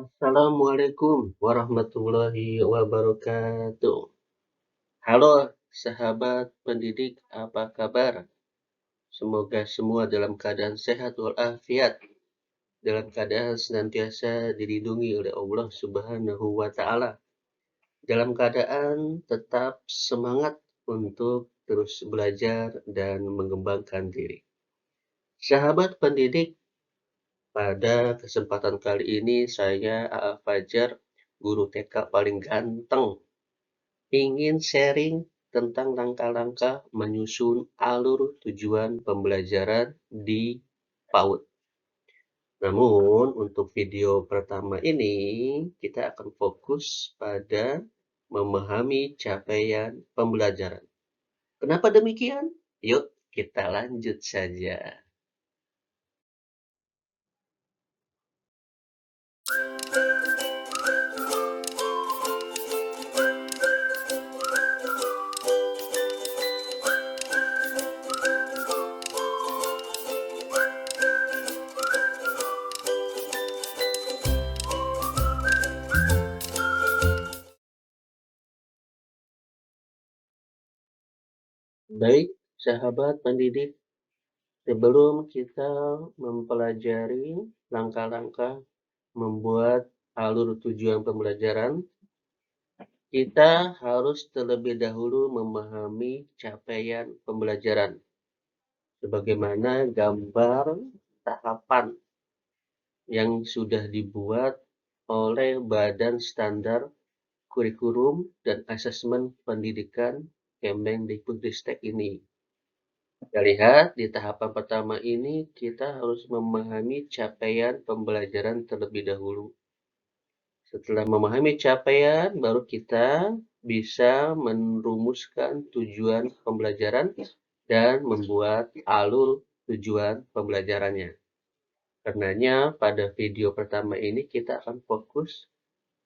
Assalamualaikum warahmatullahi wabarakatuh. Halo sahabat pendidik, apa kabar? Semoga semua dalam keadaan sehat walafiat, dalam keadaan senantiasa dilindungi oleh Allah Subhanahu wa Ta'ala, dalam keadaan tetap semangat untuk terus belajar dan mengembangkan diri. Sahabat pendidik, pada kesempatan kali ini saya A.A. Fajar, guru TK paling ganteng, ingin sharing tentang langkah-langkah menyusun alur tujuan pembelajaran di PAUD. Namun, untuk video pertama ini, kita akan fokus pada memahami capaian pembelajaran. Kenapa demikian? Yuk, kita lanjut saja. Baik, sahabat pendidik, sebelum kita mempelajari langkah-langkah membuat alur tujuan pembelajaran, kita harus terlebih dahulu memahami capaian pembelajaran, sebagaimana gambar tahapan yang sudah dibuat oleh Badan Standar Kurikulum dan Asesmen Pendidikan Kemendikbudristek ini. Kita lihat di tahapan pertama ini, kita harus memahami capaian pembelajaran terlebih dahulu. Setelah memahami capaian, baru kita bisa merumuskan tujuan pembelajaran dan membuat alur tujuan pembelajarannya. Karenanya, pada video pertama ini kita akan fokus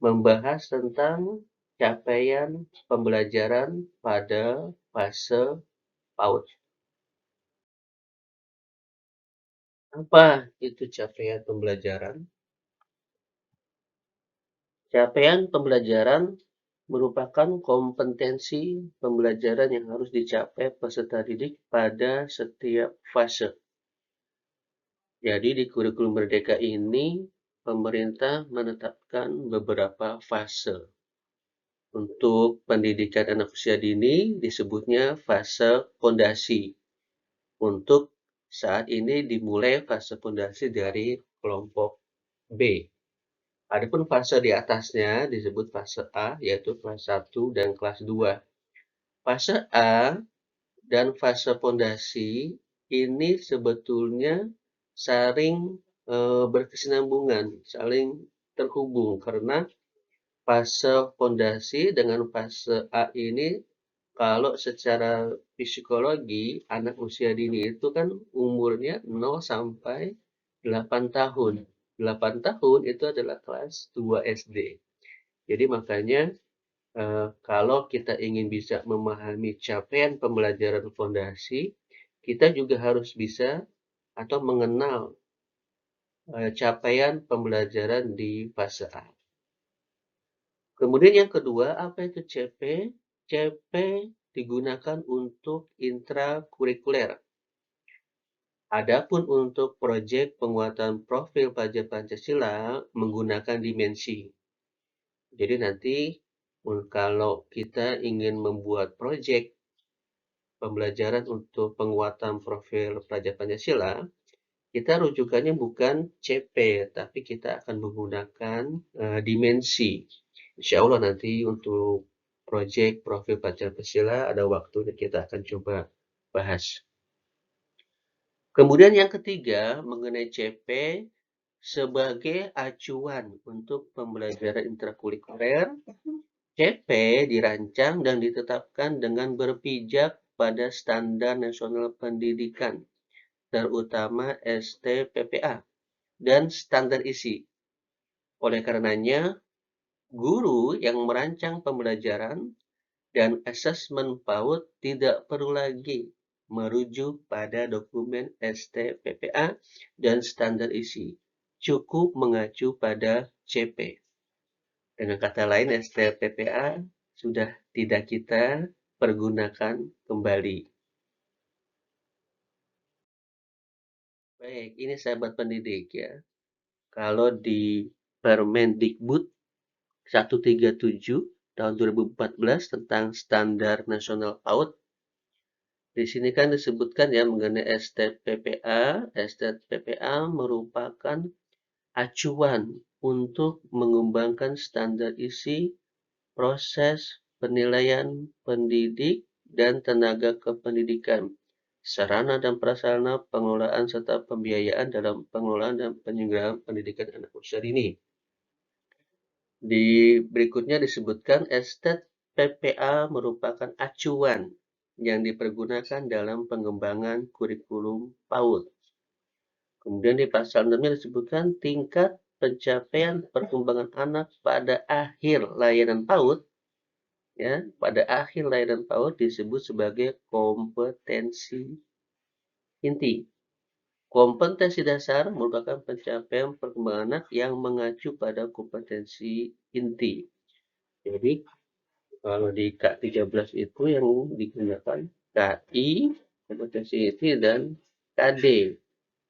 membahas tentang capaian pembelajaran pada fase PAUD. Apa itu capaian pembelajaran? Capaian pembelajaran merupakan kompetensi pembelajaran yang harus dicapai peserta didik pada setiap fase. Jadi di kurikulum Merdeka ini, pemerintah menetapkan beberapa fase. Untuk pendidikan anak usia dini disebutnya fase fondasi. Untuk saat ini dimulai fase fondasi dari kelompok B. Adapun fase di atasnya disebut fase A, yaitu kelas 1 dan kelas 2. Fase A dan fase fondasi ini sebetulnya saling berkesinambungan, saling terhubung karena fase fondasi dengan fase A ini kalau secara psikologi anak usia dini itu kan umurnya 0 sampai 8 tahun. 8 tahun itu adalah kelas 2 SD. Jadi makanya kalau kita ingin bisa memahami capaian pembelajaran fondasi, kita juga harus bisa atau mengenal capaian pembelajaran di fase A. Kemudian yang kedua, apa itu CP? CP digunakan untuk intrakurikuler. Adapun untuk proyek penguatan profil pelajar Pancasila menggunakan dimensi. Jadi nanti kalau kita ingin membuat proyek pembelajaran untuk penguatan profil pelajar Pancasila, kita rujukannya bukan CP, tapi kita akan menggunakan dimensi. Insya Allah nanti untuk proyek profil pelajar Pancasila ada waktunya kita akan coba bahas. Kemudian yang ketiga mengenai CP sebagai acuan untuk pembelajaran intrakurikuler, CP dirancang dan ditetapkan dengan berpijak pada Standar Nasional Pendidikan, terutama STPPA, dan standar isi. Oleh karenanya, guru yang merancang pembelajaran dan asesmen PAUD tidak perlu lagi merujuk pada dokumen STPPA dan standar isi. cukup mengacu pada CP. Dengan kata lain, STPPA sudah tidak kita pergunakan kembali. Baik, ini sahabat pendidik ya. Kalau di Permendikbud 137 tahun 2014 tentang Standar Nasional PAUD, di sini kan disebutkan ya mengenai STPPA. STPPA merupakan acuan untuk mengembangkan standar isi, proses, penilaian pendidik, dan tenaga kependidikan, sarana dan prasarana pengelolaan serta pembiayaan dalam pengelolaan dan penyelenggaraan pendidikan anak usia dini. Di berikutnya disebutkan estet PPA merupakan acuan yang dipergunakan dalam pengembangan kurikulum PAUD. Kemudian di pasal 6 disebutkan tingkat pencapaian perkembangan anak pada akhir layanan PAUD, ya, pada akhir layanan PAUD disebut sebagai kompetensi inti. Kompetensi dasar merupakan pencapaian perkembangan anak yang mengacu pada kompetensi inti. Jadi kalau di K13 itu yang digunakan KI, kompetensi inti, dan KD.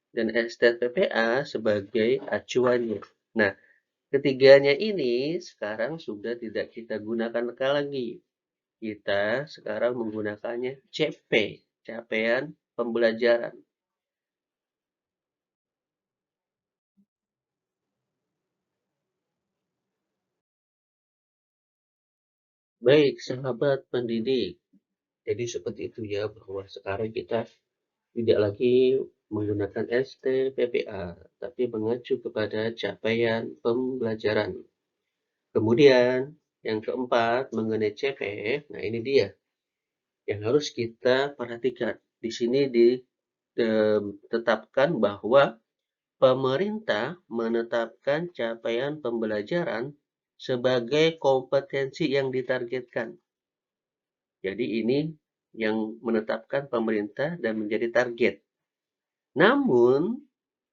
Dan STPPA sebagai acuannya. Nah, ketiganya ini sekarang sudah tidak kita gunakan lagi. Kita sekarang menggunakannya CP, capaian pembelajaran. Baik, sahabat pendidik. Jadi seperti itu ya, bahwa sekarang kita tidak lagi menggunakan STPPA, tapi mengacu kepada capaian pembelajaran. Kemudian, yang keempat, mengenai CP, nah ini dia yang harus kita perhatikan. Di sini ditetapkan bahwa pemerintah menetapkan capaian pembelajaran sebagai kompetensi yang ditargetkan. Jadi ini yang menetapkan pemerintah dan menjadi target. Namun,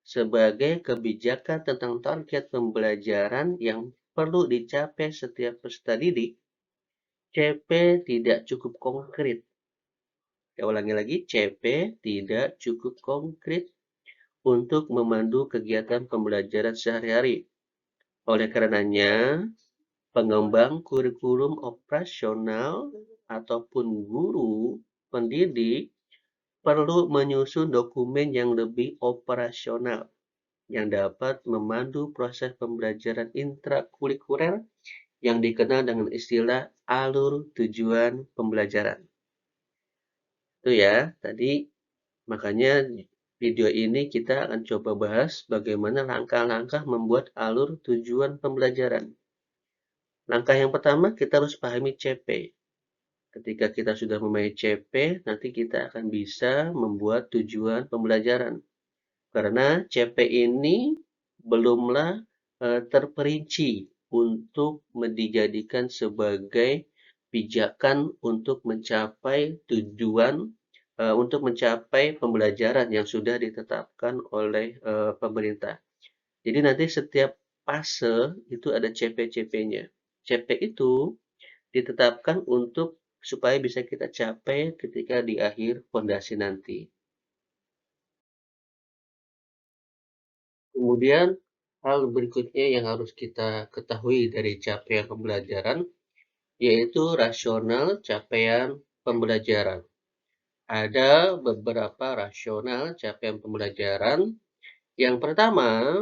sebagai kebijakan tentang target pembelajaran yang perlu dicapai setiap peserta didik, CP tidak cukup konkret. Saya ulangi lagi, CP tidak cukup konkret untuk memandu kegiatan pembelajaran sehari-hari. Oleh karenanya, pengembang kurikulum operasional ataupun guru pendidik perlu menyusun dokumen yang lebih operasional yang dapat memandu proses pembelajaran intrakurikuler yang dikenal dengan istilah alur tujuan pembelajaran. Itu ya, tadi makanya video ini kita akan coba bahas bagaimana langkah-langkah membuat alur tujuan pembelajaran. Langkah yang pertama, kita harus pahami CP. Ketika kita sudah memahami CP, nanti kita akan bisa membuat tujuan pembelajaran. Karena CP ini belumlah terperinci untuk dijadikan sebagai pijakan untuk mencapai tujuan, untuk mencapai pembelajaran yang sudah ditetapkan oleh pemerintah. Jadi nanti setiap fase itu ada CP-CP-nya. CP itu ditetapkan untuk supaya bisa kita capai ketika di akhir fondasi nanti. Kemudian hal berikutnya yang harus kita ketahui dari capaian pembelajaran yaitu rasional capaian pembelajaran. Ada beberapa rasional capaian pembelajaran. Yang pertama,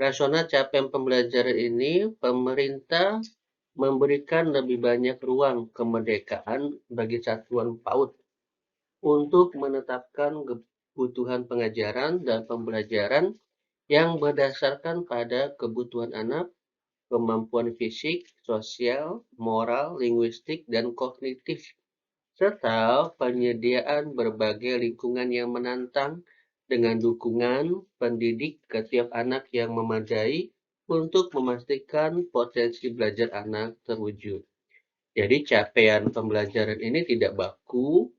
rasional capaian pembelajaran ini pemerintah memberikan lebih banyak ruang kemerdekaan bagi satuan PAUD untuk menetapkan kebutuhan pengajaran dan pembelajaran yang berdasarkan pada kebutuhan anak, kemampuan fisik, sosial, moral, linguistik, dan kognitif, serta penyediaan berbagai lingkungan yang menantang dengan dukungan pendidik ke tiap anak yang memadai untuk memastikan potensi belajar anak terwujud. Jadi capaian pembelajaran ini tidak baku,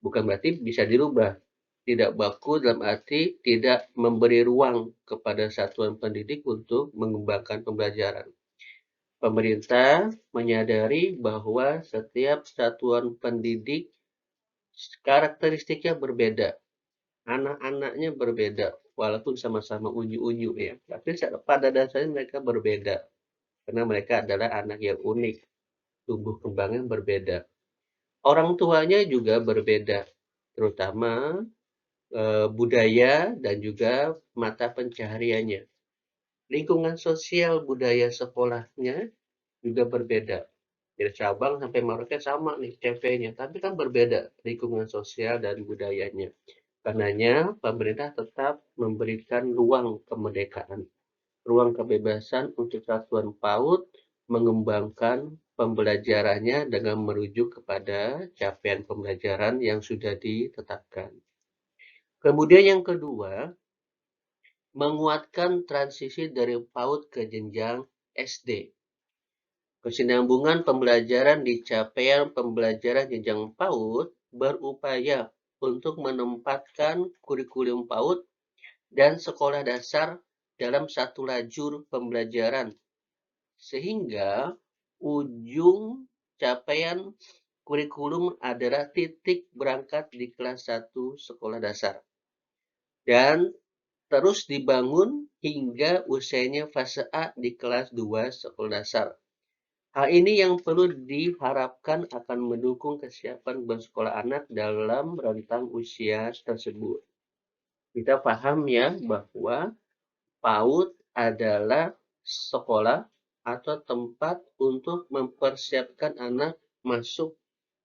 bukan berarti bisa dirubah. Tidak baku dalam arti tidak memberi ruang kepada satuan pendidik untuk mengembangkan pembelajaran. Pemerintah menyadari bahwa setiap satuan pendidik karakteristiknya berbeda, anak-anaknya berbeda, walaupun sama-sama unyu-unyu ya, tapi pada dasarnya mereka berbeda, karena mereka adalah anak yang unik, tumbuh kembangnya berbeda. Orang tuanya juga berbeda, terutama budaya dan juga mata pencahariannya. Lingkungan sosial budaya sekolahnya juga berbeda. Dari Sabang sampai Merauke sama nih CV-nya, tapi kan berbeda lingkungan sosial dan budayanya. Karenanya, pemerintah tetap memberikan ruang kemerdekaan, ruang kebebasan untuk satuan PAUD mengembangkan pembelajarannya dengan merujuk kepada capaian pembelajaran yang sudah ditetapkan. Kemudian yang kedua, menguatkan transisi dari PAUD ke jenjang SD. Kesinambungan pembelajaran di capaian pembelajaran jenjang PAUD berupaya untuk menempatkan kurikulum PAUD dan sekolah dasar dalam satu lajur pembelajaran, sehingga ujung capaian kurikulum adalah titik berangkat di kelas 1 sekolah dasar. Dan terus dibangun hingga usainya fase A di kelas 2 sekolah dasar. Hal ini yang perlu diharapkan akan mendukung kesiapan bersekolah anak dalam rentang usia tersebut. Kita paham ya bahwa PAUD adalah sekolah atau tempat untuk mempersiapkan anak masuk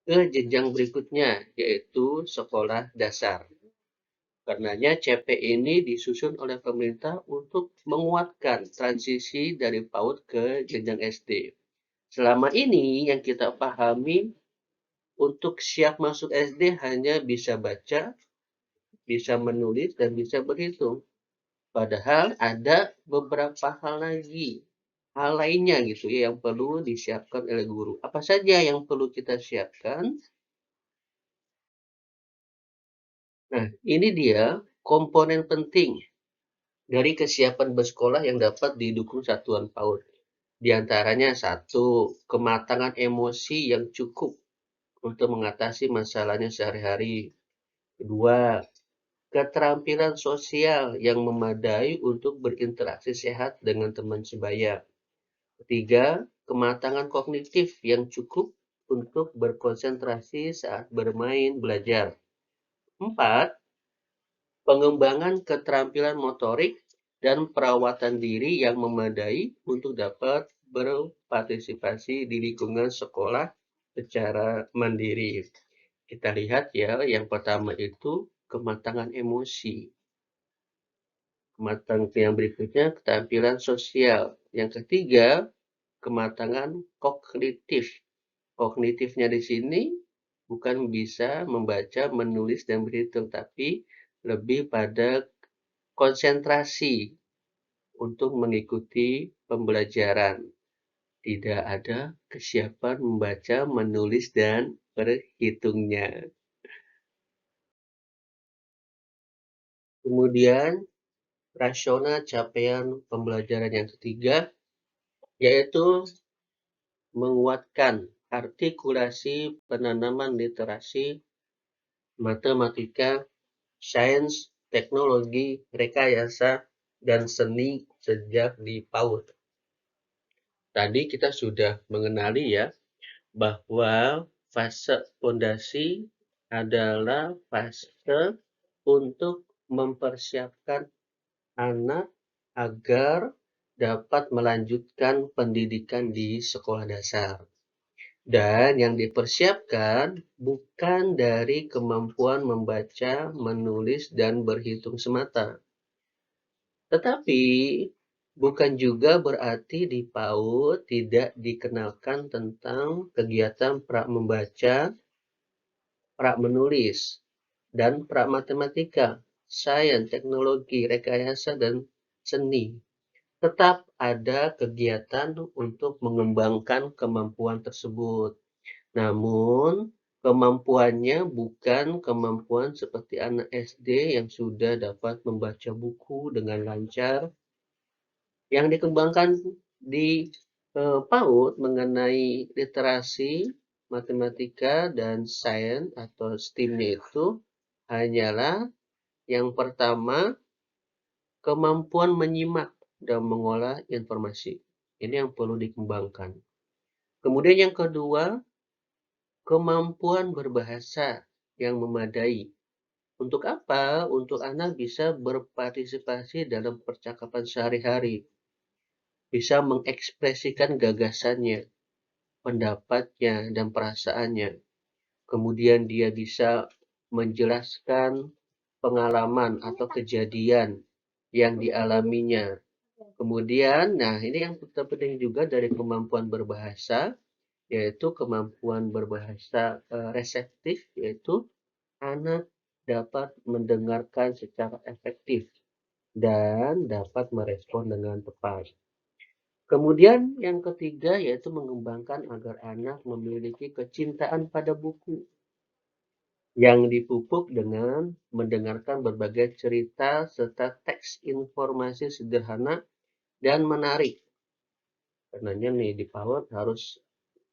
ke jenjang berikutnya, yaitu sekolah dasar. Karenanya CP ini disusun oleh pemerintah untuk menguatkan transisi dari PAUD ke jenjang SD. Selama ini yang kita pahami, untuk siap masuk SD hanya bisa baca, bisa menulis, dan bisa berhitung. Padahal ada beberapa hal lainnya gitu ya yang perlu disiapkan oleh guru. Apa saja yang perlu kita siapkan? Nah, ini dia komponen penting dari kesiapan bersekolah yang dapat didukung satuan PAUD. Di antaranya satu, kematangan emosi yang cukup untuk mengatasi masalahnya sehari-hari. Kedua, keterampilan sosial yang memadai untuk berinteraksi sehat dengan teman sebaya. Ketiga, kematangan kognitif yang cukup untuk berkonsentrasi saat bermain belajar. Empat, pengembangan keterampilan motorik dan perawatan diri yang memadai untuk dapat berpartisipasi di lingkungan sekolah secara mandiri. Kita lihat ya, yang pertama itu kematangan emosi. Kematangan yang berikutnya keterampilan sosial. Yang ketiga, kematangan kognitif. Kognitifnya di sini bukan bisa membaca, menulis, dan berhitung, tapi lebih pada konsentrasi untuk mengikuti pembelajaran. Tidak ada kesiapan membaca, menulis, dan berhitungnya. Kemudian, rasional capaian pembelajaran yang ketiga, yaitu menguatkan artikulasi penanaman literasi, matematika, sains, teknologi, rekayasa, dan seni sejak di PAUD. Tadi kita sudah mengenali ya, bahwa fase fondasi adalah fase untuk mempersiapkan anak agar dapat melanjutkan pendidikan di sekolah dasar. Dan yang dipersiapkan bukan dari kemampuan membaca, menulis, dan berhitung semata. Tetapi bukan juga berarti di PAUD tidak dikenalkan tentang kegiatan pra membaca, pra menulis, dan pra matematika, sains, teknologi, rekayasa, dan seni. Tetap ada kegiatan untuk mengembangkan kemampuan tersebut. Namun, Kemampuannya bukan kemampuan seperti anak SD yang sudah dapat membaca buku dengan lancar. Yang dikembangkan di PAUD mengenai literasi, matematika, dan sains atau STEM-nya itu hanyalah yang pertama, kemampuan menyimak dan mengolah informasi. Ini yang perlu dikembangkan. Kemudian yang kedua, kemampuan berbahasa yang memadai. Untuk apa? Untuk anak bisa berpartisipasi dalam percakapan sehari-hari, bisa mengekspresikan gagasannya, pendapatnya, dan perasaannya. Kemudian dia bisa menjelaskan pengalaman atau kejadian yang dialaminya. Kemudian, nah ini yang terpenting juga dari kemampuan berbahasa, yaitu kemampuan berbahasa reseptif, yaitu anak dapat mendengarkan secara efektif dan dapat merespon dengan tepat. Kemudian yang ketiga yaitu mengembangkan agar anak memiliki kecintaan pada buku yang dipupuk dengan mendengarkan berbagai cerita serta teks informasi sederhana dan menarik. Karenanya nih di PAUD harus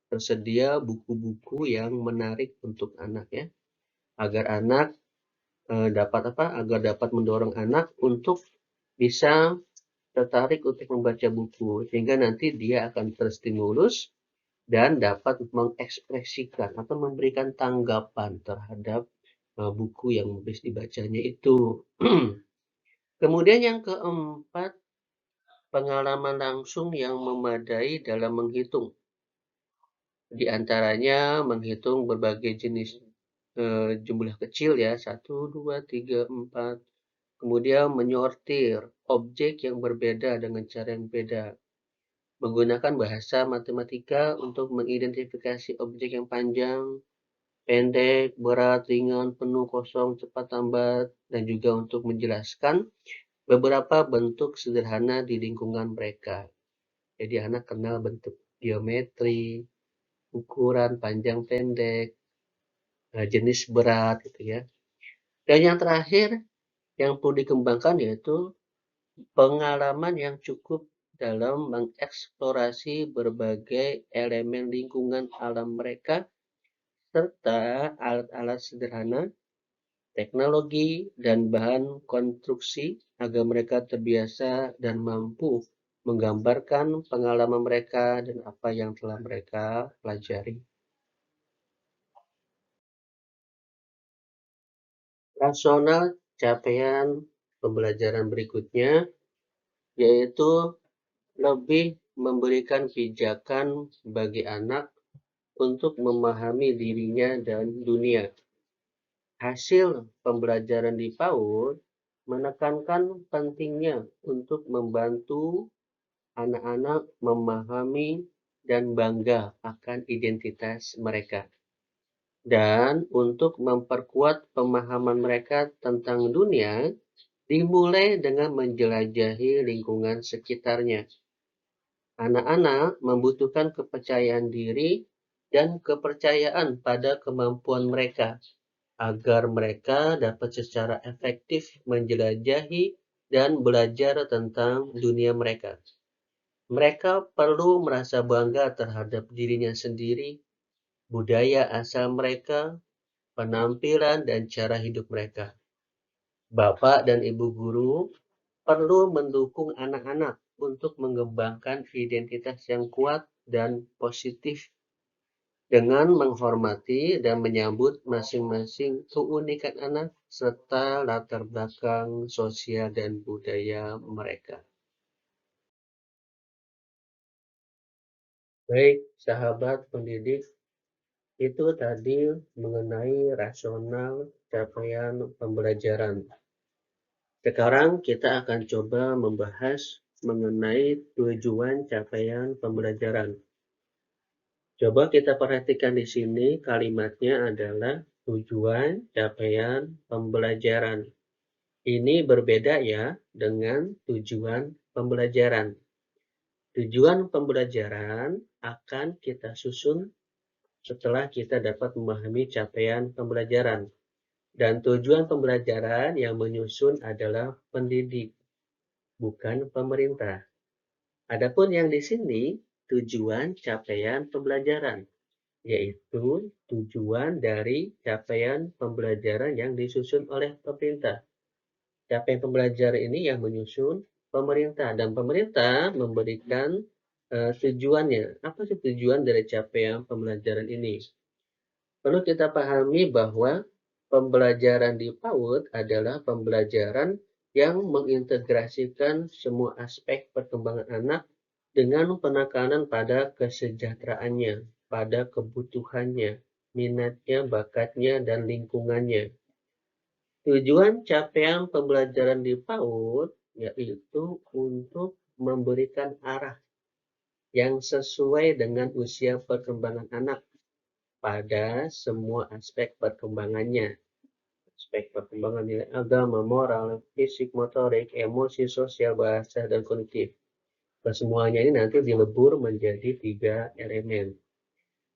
tersedia buku-buku yang menarik untuk anak ya, agar anak agar dapat mendorong anak untuk bisa tertarik untuk membaca buku sehingga nanti dia akan terstimulus dan dapat mengekspresikan atau memberikan tanggapan terhadap buku yang habis dibacanya itu. Kemudian yang keempat, pengalaman langsung yang memadai dalam menghitung. Di antaranya menghitung berbagai jenis jumlah kecil ya, 1, 2, 3, 4. Kemudian menyortir objek yang berbeda dengan cara yang beda. Menggunakan bahasa matematika untuk mengidentifikasi objek yang panjang, pendek, berat, ringan, penuh, kosong, cepat, lambat, dan juga untuk menjelaskan beberapa bentuk sederhana di lingkungan mereka. Jadi anak kenal bentuk geometri, ukuran panjang pendek, jenis berat gitu ya. Dan yang terakhir yang perlu dikembangkan yaitu pengalaman yang cukup dalam mengeksplorasi berbagai elemen lingkungan alam mereka serta alat-alat sederhana, teknologi, dan bahan konstruksi agar mereka terbiasa dan mampu menggambarkan pengalaman mereka dan apa yang telah mereka pelajari. Rasional capaian pembelajaran berikutnya yaitu lebih memberikan pijakan bagi anak untuk memahami dirinya dan dunia. Hasil pembelajaran di PAUD menekankan pentingnya untuk membantu anak-anak memahami dan bangga akan identitas mereka. Dan untuk memperkuat pemahaman mereka tentang dunia, dimulai dengan menjelajahi lingkungan sekitarnya. Anak-anak membutuhkan kepercayaan diri dan kepercayaan pada kemampuan mereka agar mereka dapat secara efektif menjelajahi dan belajar tentang dunia mereka. Mereka perlu merasa bangga terhadap dirinya sendiri, budaya asal mereka, penampilan, dan cara hidup mereka. Bapak dan Ibu guru perlu mendukung anak-anak untuk mengembangkan identitas yang kuat dan positif dengan menghormati dan menyambut masing-masing keunikan anak serta latar belakang sosial dan budaya mereka. Baik, sahabat pendidik, itu tadi mengenai rasional capaian pembelajaran. Sekarang kita akan coba membahas mengenai tujuan capaian pembelajaran. Coba kita perhatikan di sini kalimatnya adalah tujuan capaian pembelajaran. Ini berbeda ya dengan tujuan pembelajaran. Tujuan pembelajaran akan kita susun setelah kita dapat memahami capaian pembelajaran. Dan tujuan pembelajaran yang menyusun adalah pendidik, bukan pemerintah. Adapun yang di sini tujuan capaian pembelajaran, yaitu tujuan dari capaian pembelajaran yang disusun oleh pemerintah. Capaian pembelajaran ini yang menyusun pemerintah, dan pemerintah memberikan tujuannya. Apa sih tujuan dari capaian pembelajaran ini? Perlu kita pahami bahwa pembelajaran di PAUD adalah pembelajaran yang mengintegrasikan semua aspek perkembangan anak dengan penekanan pada kesejahteraannya, pada kebutuhannya, minatnya, bakatnya, dan lingkungannya. Tujuan capaian pembelajaran di PAUD yaitu untuk memberikan arah yang sesuai dengan usia perkembangan anak pada semua aspek perkembangannya. Aspek perkembangan nilai agama, moral, fisik, motorik, emosi, sosial, bahasa, dan kognitif. Kesemuanya ini nanti dilebur menjadi 3 elemen.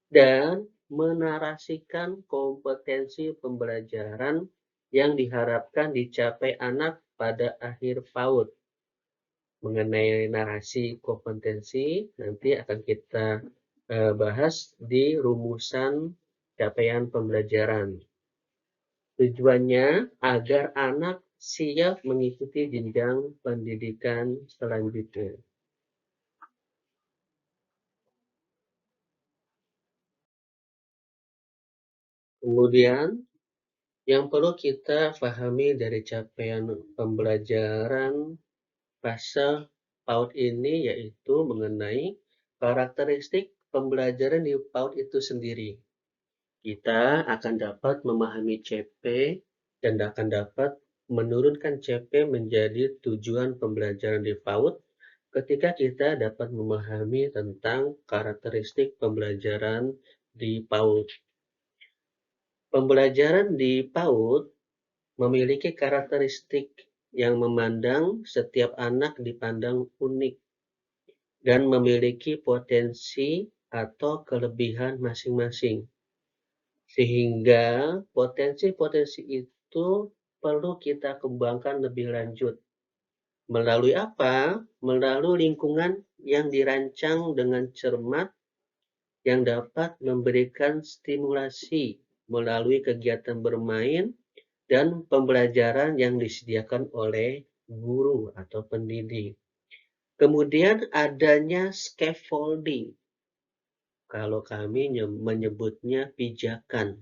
Dan menarasikan kompetensi pembelajaran yang diharapkan dicapai anak pada akhir PAUD. Mengenai narasi kompetensi nanti akan kita bahas di rumusan capaian pembelajaran. Tujuannya agar anak siap mengikuti jenjang pendidikan selanjutnya. Kemudian, yang perlu kita pahami dari capaian pembelajaran fase PAUD ini yaitu mengenai karakteristik pembelajaran di PAUD itu sendiri. Kita akan dapat memahami CP dan akan dapat menurunkan CP menjadi tujuan pembelajaran di PAUD ketika kita dapat memahami tentang karakteristik pembelajaran di PAUD. Pembelajaran di PAUD memiliki karakteristik yang memandang setiap anak dipandang unik dan memiliki potensi atau kelebihan masing-masing. Sehingga potensi-potensi itu perlu kita kembangkan lebih lanjut. Melalui apa? Melalui lingkungan yang dirancang dengan cermat yang dapat memberikan stimulasi melalui kegiatan bermain dan pembelajaran yang disediakan oleh guru atau pendidik. Kemudian adanya scaffolding. Kalau kami menyebutnya pijakan.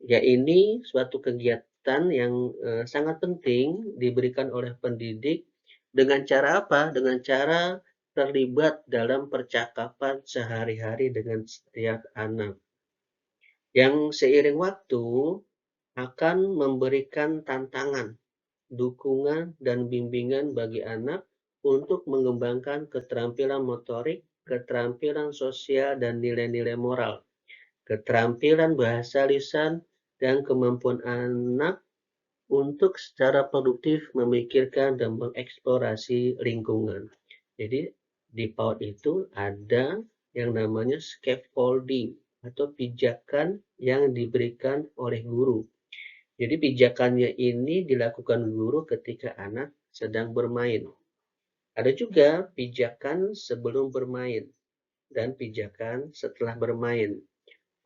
Ya, ini suatu kegiatan yang sangat penting diberikan oleh pendidik dengan cara apa? Dengan cara terlibat dalam percakapan sehari-hari dengan setiap anak. Yang seiring waktu akan memberikan tantangan, dukungan, dan bimbingan bagi anak untuk mengembangkan keterampilan motorik, keterampilan sosial, dan nilai-nilai moral, keterampilan bahasa lisan, dan kemampuan anak untuk secara produktif memikirkan dan mengeksplorasi lingkungan. Jadi di PAUD itu ada yang namanya scaffolding atau pijakan yang diberikan oleh guru. Jadi pijakannya ini dilakukan guru ketika anak sedang bermain. Ada juga pijakan sebelum bermain dan pijakan setelah bermain.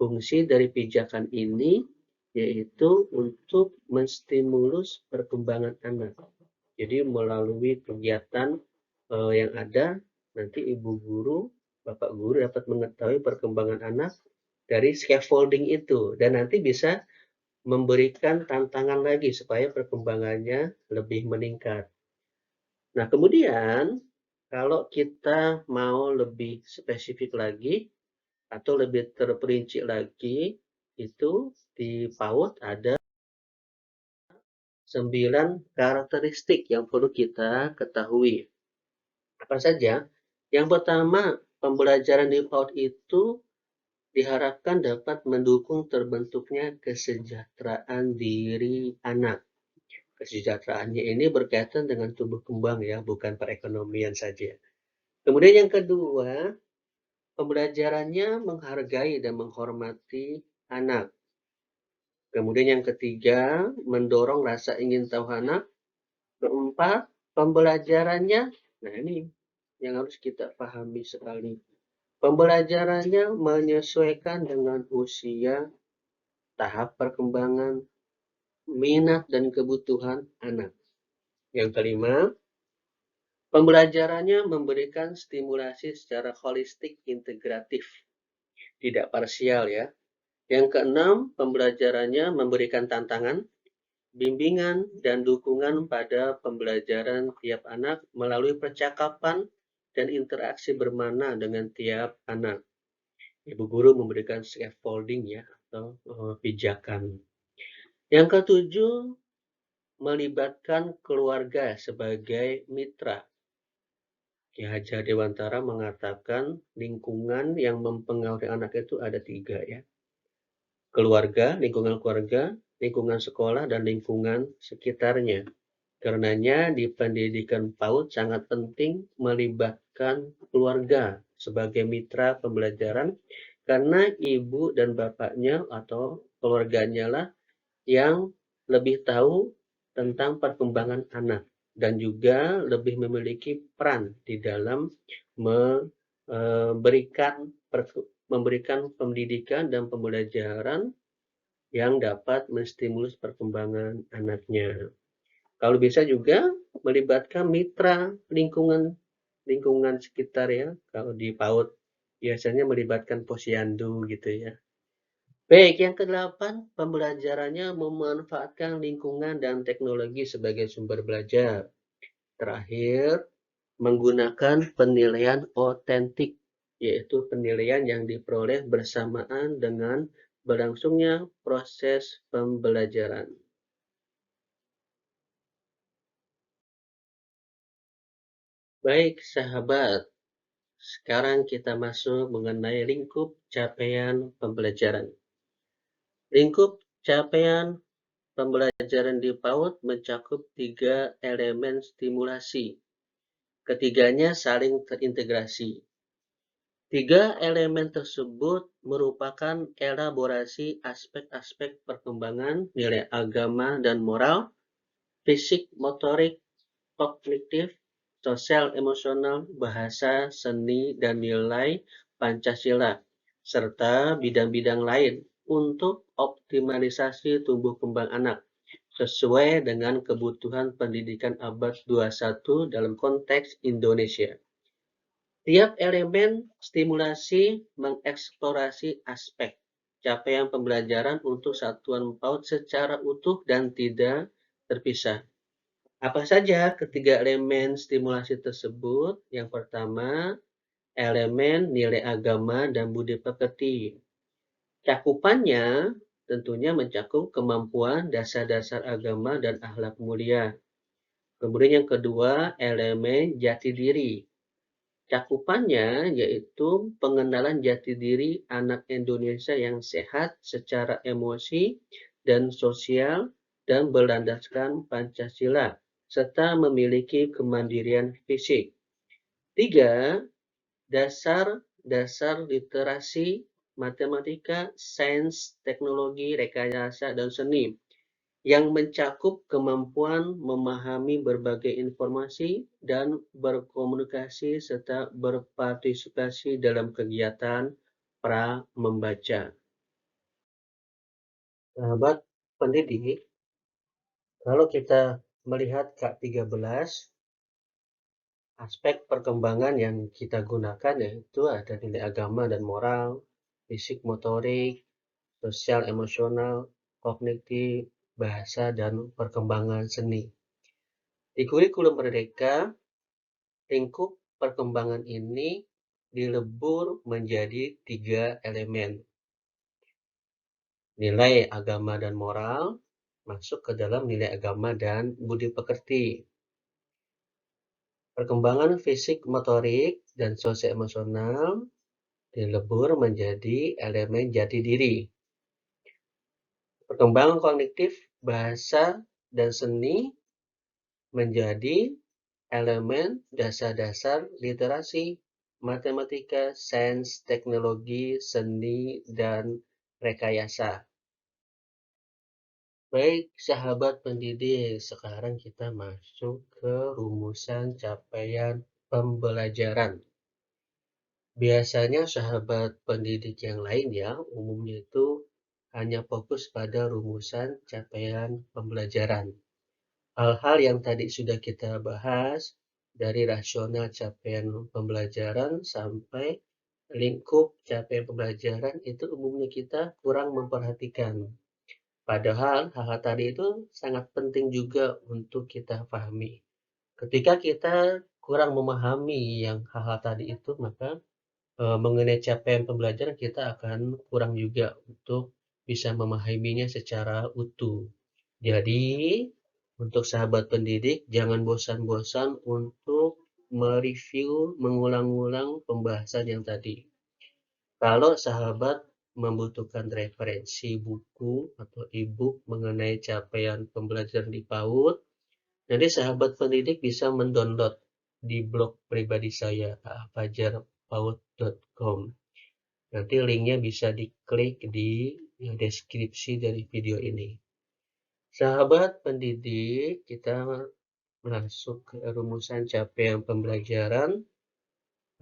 Fungsi dari pijakan ini yaitu untuk menstimulus perkembangan anak. Jadi melalui kegiatan yang ada, nanti ibu guru, bapak guru dapat mengetahui perkembangan anak dari scaffolding itu dan nanti bisa memberikan tantangan lagi supaya perkembangannya lebih meningkat. Nah, kemudian kalau kita mau lebih spesifik lagi atau lebih terperinci lagi, itu di PAUD ada 9 karakteristik yang perlu kita ketahui. Apa saja? Yang pertama, pembelajaran di PAUD itu diharapkan dapat mendukung terbentuknya kesejahteraan diri anak. Kesejahteraannya ini berkaitan dengan tumbuh kembang ya, bukan perekonomian saja. Kemudian yang kedua, Pembelajarannya menghargai dan menghormati anak. Kemudian yang ketiga, mendorong rasa ingin tahu anak. Keempat, pembelajarannya, nah ini yang harus kita pahami sekali. Pembelajarannya menyesuaikan dengan usia, tahap perkembangan, minat dan kebutuhan anak. Yang kelima, pembelajarannya memberikan stimulasi secara holistik integratif, tidak parsial ya. Yang keenam, pembelajarannya memberikan tantangan, bimbingan, dan dukungan pada pembelajaran tiap anak melalui percakapan dan interaksi bermakna dengan tiap anak. Ibu guru memberikan scaffolding ya, atau pijakan. Yang ketujuh, melibatkan keluarga sebagai mitra. Ki Hajar Dewantara mengatakan lingkungan yang mempengaruhi anak itu ada 3 ya. Keluarga, lingkungan sekolah, dan lingkungan sekitarnya. Karenanya di pendidikan PAUD sangat penting melibatkan keluarga sebagai mitra pembelajaran karena ibu dan bapaknya atau keluarganya lah yang lebih tahu tentang perkembangan anak dan juga lebih memiliki peran di dalam memberikan pendidikan dan pembelajaran yang dapat menstimulus perkembangan anaknya. Kalau bisa juga melibatkan mitra lingkungan sekitar ya. Kalau di PAUD biasanya melibatkan posyandu gitu ya. Baik, yang kedelapan, pembelajarannya memanfaatkan lingkungan dan teknologi sebagai sumber belajar. Terakhir, menggunakan penilaian otentik, yaitu penilaian yang diperoleh bersamaan dengan berlangsungnya proses pembelajaran. Baik, sahabat. Sekarang kita masuk mengenai lingkup capaian pembelajaran. Lingkup capaian pembelajaran di PAUD mencakup 3 elemen stimulasi. Ketiganya saling terintegrasi. 3 elemen tersebut merupakan elaborasi aspek-aspek perkembangan nilai agama dan moral, fisik, motorik, kognitif, sosial emosional, bahasa, seni, dan nilai Pancasila, serta bidang-bidang lain untuk optimalisasi tumbuh kembang anak sesuai dengan kebutuhan pendidikan abad 21 dalam konteks Indonesia. Tiap elemen stimulasi mengeksplorasi aspek capaian pembelajaran untuk satuan PAUD secara utuh dan tidak terpisah. Apa saja ketiga elemen stimulasi tersebut? Yang pertama, elemen nilai agama dan budi pekerti. Cakupannya tentunya mencakup kemampuan dasar-dasar agama dan akhlak mulia. Kemudian yang kedua, elemen jati diri. Cakupannya yaitu pengenalan jati diri anak Indonesia yang sehat secara emosi dan sosial dan berlandaskan Pancasila, serta memiliki kemandirian fisik. 3. Dasar literasi, matematika, sains, teknologi, rekayasa, dan seni yang mencakup kemampuan memahami berbagai informasi dan berkomunikasi serta berpartisipasi dalam kegiatan pra-membaca. Sahabat pendidik, kalau kita melihat K13, aspek perkembangan yang kita gunakan yaitu ada nilai agama dan moral, fisik motorik, sosial emosional, kognitif, bahasa, dan perkembangan seni. Di kurikulum Merdeka, lingkup perkembangan ini dilebur menjadi 3 elemen. Nilai agama dan moral masuk ke dalam nilai agama dan budi pekerti. Perkembangan fisik, motorik, dan sosial emosional dilebur menjadi elemen jati diri. Perkembangan kognitif, bahasa, dan seni menjadi elemen dasar-dasar literasi. matematika, sains, teknologi, seni, dan rekayasa. Baik, sahabat pendidik, sekarang kita masuk ke rumusan capaian pembelajaran. Biasanya sahabat pendidik yang lain ya, umumnya itu hanya fokus pada rumusan capaian pembelajaran. Hal-hal yang tadi sudah kita bahas, dari rasional capaian pembelajaran sampai lingkup capaian pembelajaran, itu umumnya kita kurang memperhatikan. Padahal hal-hal tadi itu sangat penting juga untuk kita pahami. Ketika kita kurang memahami yang hal-hal tadi itu, maka mengenai capaian pembelajaran kita akan kurang juga untuk bisa memahaminya secara utuh. Jadi, untuk sahabat pendidik, jangan bosan-bosan untuk mereview, mengulang-ulang pembahasan yang tadi. Kalau sahabat membutuhkan referensi buku atau e-book mengenai capaian pembelajaran di PAUD, nanti sahabat pendidik bisa mendownload di blog pribadi saya, aafajarpaud.com. Nanti linknya bisa diklik di deskripsi dari video ini. Sahabat pendidik, kita masuk ke rumusan capaian pembelajaran.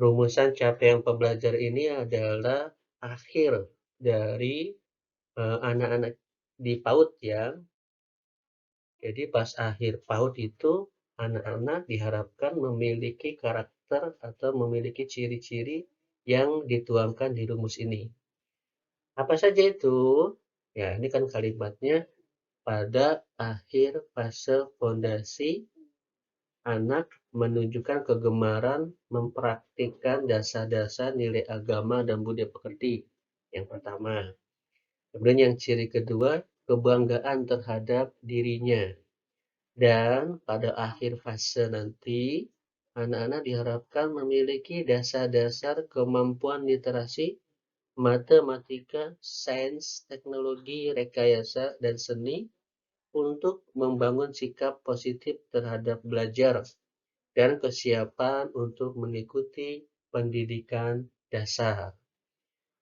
Rumusan capaian pembelajaran ini adalah akhir dari anak-anak di PAUD ya. Jadi pas akhir PAUD itu anak-anak diharapkan memiliki karakter atau memiliki ciri-ciri yang dituangkan di rumus ini. Apa saja itu? Ya, ini kan kalimatnya. Pada akhir fase fondasi, anak menunjukkan kegemaran mempraktikkan dasar-dasar nilai agama dan budaya pekerti. Yang pertama. Kemudian yang ciri kedua, kebanggaan terhadap dirinya. Dan pada akhir fase nanti, anak-anak diharapkan memiliki dasar-dasar kemampuan literasi, matematika, sains, teknologi, rekayasa, dan seni untuk membangun sikap positif terhadap belajar dan kesiapan untuk mengikuti pendidikan dasar.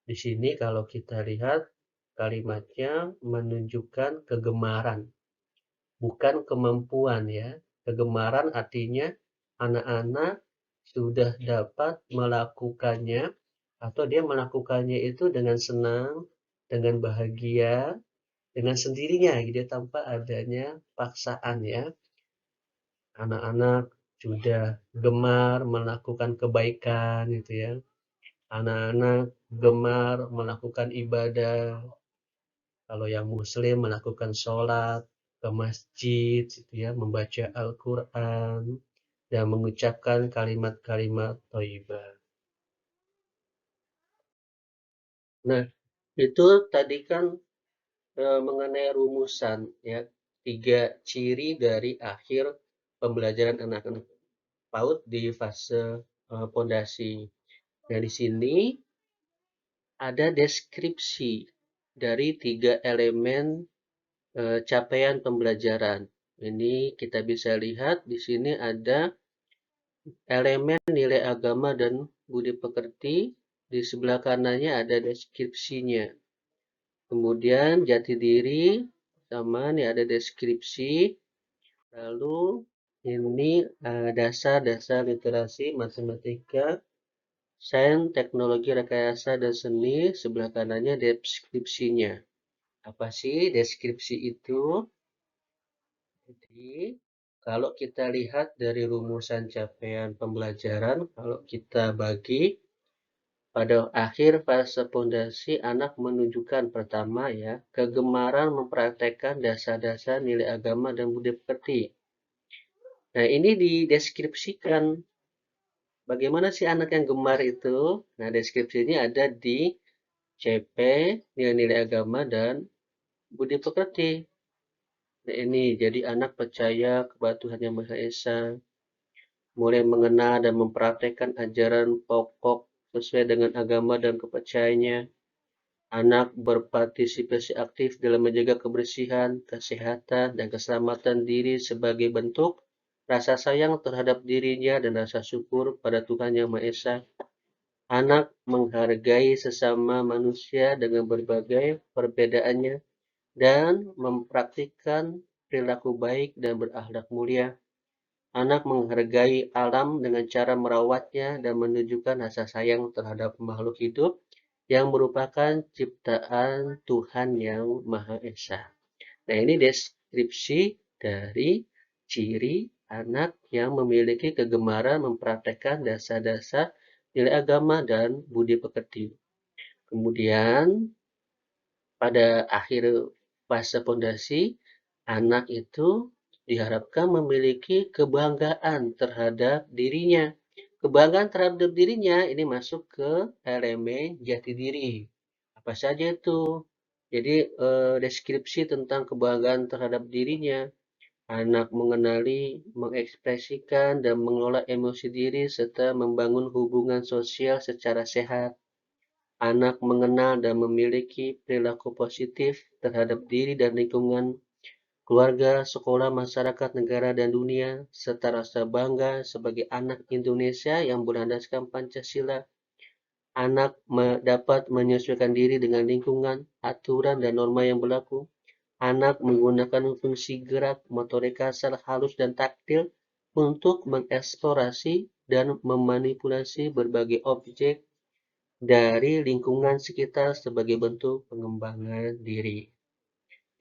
Di sini kalau kita lihat kalimatnya menunjukkan kegemaran, bukan kemampuan ya. Kegemaran artinya anak-anak sudah dapat melakukannya atau dia melakukannya itu dengan senang, dengan bahagia, dengan sendirinya gitu tanpa adanya paksaan ya. Anak-anak sudah gemar melakukan kebaikan gitu ya. Anak-anak gemar melakukan ibadah. Kalau yang muslim melakukan sholat ke masjid gitu ya, membaca Al-Quran dan mengucapkan kalimat-kalimat thayyibah. Nah, itu tadi kan mengenai rumusan ya, 3 ciri dari akhir pembelajaran anak-anak PAUD di fase pondasi. Nah, di sini ada deskripsi dari 3 elemen capaian pembelajaran. Ini kita bisa lihat di sini ada elemen nilai agama dan budi pekerti. Di sebelah kanannya ada deskripsinya. Kemudian jati diri sama nih ada deskripsi. Lalu ini dasar-dasar literasi matematika, sains, teknologi, rekayasa, dan seni. Sebelah kanannya deskripsinya. Apa sih deskripsi itu? Jadi, kalau kita lihat dari rumusan capaian pembelajaran, kalau kita bagi pada akhir fase fondasi, anak menunjukkan pertama ya, kegemaran mempraktekkan dasar-dasar nilai agama dan budaya pekerti. Nah, ini dideskripsikan bagaimana sih anak yang gemar itu. Nah, deskripsi ini ada di CP, nilai-nilai agama dan budi pekerti. Nah, ini jadi anak percaya kepada Tuhan Yang Maha Esa, mulai mengenal dan mempraktekkan ajaran pokok sesuai dengan agama dan kepercayaannya. Anak berpartisipasi aktif dalam menjaga kebersihan, kesehatan, dan keselamatan diri sebagai bentuk rasa sayang terhadap dirinya dan rasa syukur pada Tuhan Yang Maha Esa. Anak menghargai sesama manusia dengan berbagai perbedaannya dan mempraktikkan perilaku baik dan berakhlak mulia. Anak menghargai alam dengan cara merawatnya dan menunjukkan rasa sayang terhadap makhluk hidup yang merupakan ciptaan Tuhan yang Maha Esa. Nah, ini deskripsi dari ciri anak yang memiliki kegemaran mempraktekkan dasar-dasar nilai agama dan budi pekerti. Kemudian, pada akhir fase fondasi, anak itu diharapkan memiliki kebanggaan terhadap dirinya. Kebanggaan terhadap dirinya ini masuk ke elemen jati diri. Apa saja itu? Jadi, deskripsi tentang kebanggaan terhadap dirinya. Anak mengenali, mengekspresikan, dan mengelola emosi diri serta membangun hubungan sosial secara sehat. Anak mengenal dan memiliki perilaku positif terhadap diri dan lingkungan, keluarga, sekolah, masyarakat, negara, dan dunia, serta rasa bangga sebagai anak Indonesia yang berlandaskan Pancasila. Anak dapat menyesuaikan diri dengan lingkungan, aturan, dan norma yang berlaku. Anak menggunakan fungsi gerak, motorik kasar, halus, dan taktil untuk mengeksplorasi dan memanipulasi berbagai objek dari lingkungan sekitar sebagai bentuk pengembangan diri.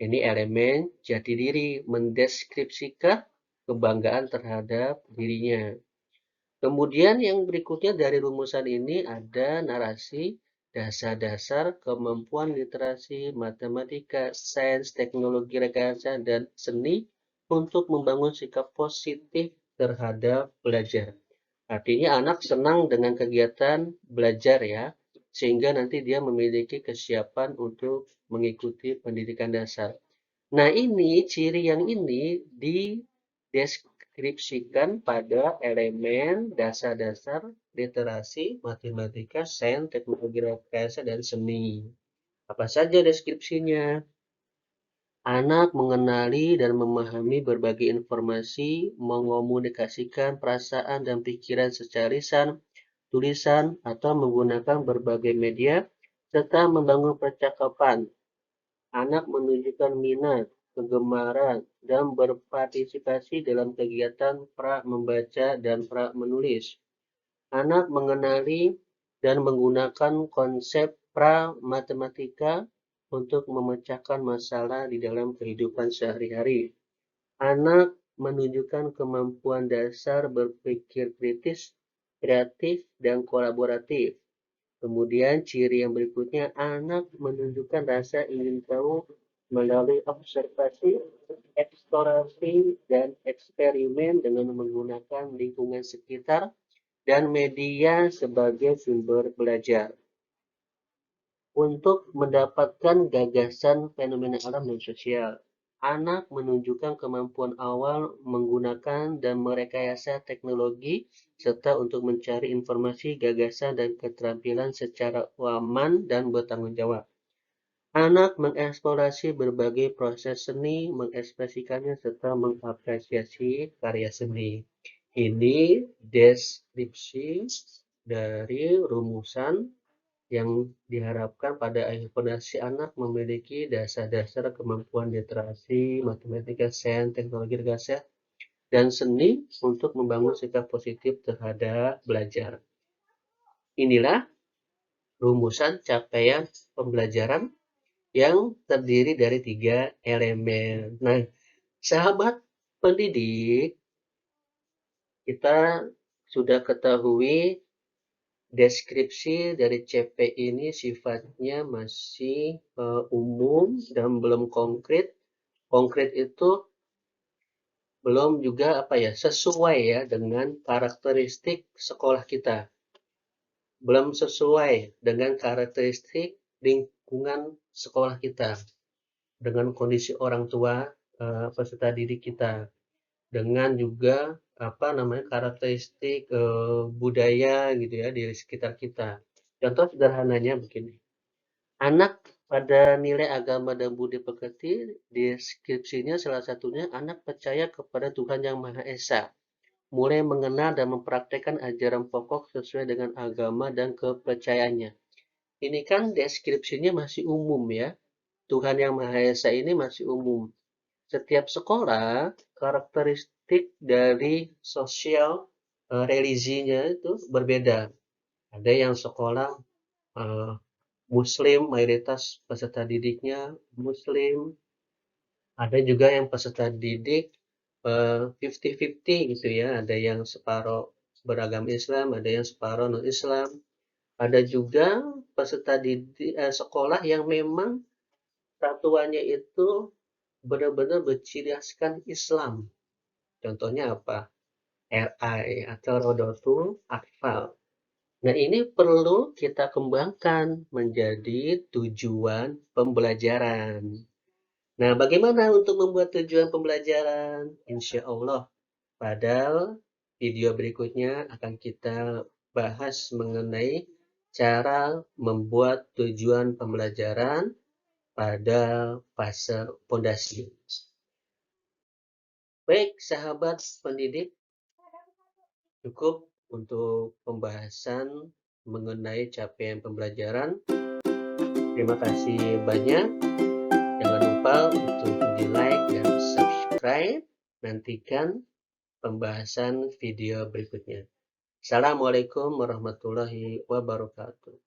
Ini elemen jati diri, mendeskripsikan kebanggaan terhadap dirinya. Kemudian yang berikutnya dari rumusan ini ada narasi dasar-dasar kemampuan literasi, matematika, sains, teknologi, rekayasa, dan seni untuk membangun sikap positif terhadap belajar. Artinya anak senang dengan kegiatan belajar ya, sehingga nanti dia memiliki kesiapan untuk mengikuti pendidikan dasar. Nah, ini ciri yang ini dideskripsikan pada elemen dasar-dasar literasi, matematika, sains, teknologi rekayasa, dan seni. Apa saja deskripsinya? Anak mengenali dan memahami berbagai informasi, mengomunikasikan perasaan dan pikiran secara lisan, tulisan, atau menggunakan berbagai media, serta membangun percakapan. Anak menunjukkan minat, kegemaran, dan berpartisipasi dalam kegiatan pra-membaca dan pra-menulis. Anak mengenali dan menggunakan konsep pra-matematika untuk memecahkan masalah di dalam kehidupan sehari-hari. Anak menunjukkan kemampuan dasar berpikir kritis, kreatif, dan kolaboratif. Kemudian ciri yang berikutnya, anak menunjukkan rasa ingin tahu melalui observasi, eksplorasi, dan eksperimen dengan menggunakan lingkungan sekitar dan media sebagai sumber belajar. Untuk mendapatkan gagasan fenomena alam dan sosial, anak menunjukkan kemampuan awal menggunakan dan merekayasa teknologi serta untuk mencari informasi, gagasan, dan keterampilan secara aman dan bertanggung jawab. Anak mengeksplorasi berbagai proses seni, mengekspresikannya, serta mengapresiasi karya seni. Ini deskripsi dari rumusan yang diharapkan pada akhir fondasi anak memiliki dasar-dasar kemampuan literasi, matematika, sains, teknologi, rekayasa, dan seni untuk membangun sikap positif terhadap belajar. Inilah rumusan capaian pembelajaran yang terdiri dari 3 elemen. Nah, sahabat pendidik, kita sudah ketahui deskripsi dari CP ini sifatnya masih umum dan belum konkret. Konkret itu belum juga sesuai ya dengan karakteristik sekolah kita. Belum sesuai dengan karakteristik lingkungan sekolah kita, dengan kondisi orang tua peserta didik kita, dengan juga karakteristik budaya gitu ya di sekitar kita. Contoh sederhananya begini. Anak pada nilai agama dan budi pekerti, deskripsinya salah satunya anak percaya kepada Tuhan Yang Maha Esa. mulai mengenal dan mempraktekkan ajaran pokok sesuai dengan agama dan kepercayaannya. Ini kan deskripsinya masih umum ya. Tuhan Yang Maha Esa ini masih umum. Setiap sekolah, karakteristik dari sosial religinya itu berbeda. Ada yang sekolah eh, Muslim, mayoritas peserta didiknya Muslim. Ada juga yang peserta didik 50-50 gitu ya. Ada yang separuh beragama Islam, ada yang separuh non-Islam. Ada juga peserta didik sekolah yang memang satuannya itu benar-benar berciriaskan Islam. Contohnya apa? RI atau Rodotul Atfal. Nah, ini perlu kita kembangkan menjadi tujuan pembelajaran. Nah, bagaimana untuk membuat tujuan pembelajaran? Insya Allah, pada video berikutnya akan kita bahas mengenai cara membuat tujuan pembelajaran pada fase fondasi. Baik, sahabat pendidik, cukup untuk pembahasan mengenai capaian pembelajaran. Terima kasih banyak. Jangan lupa untuk di-like dan subscribe. Nantikan pembahasan video berikutnya. Assalamualaikum warahmatullahi wabarakatuh.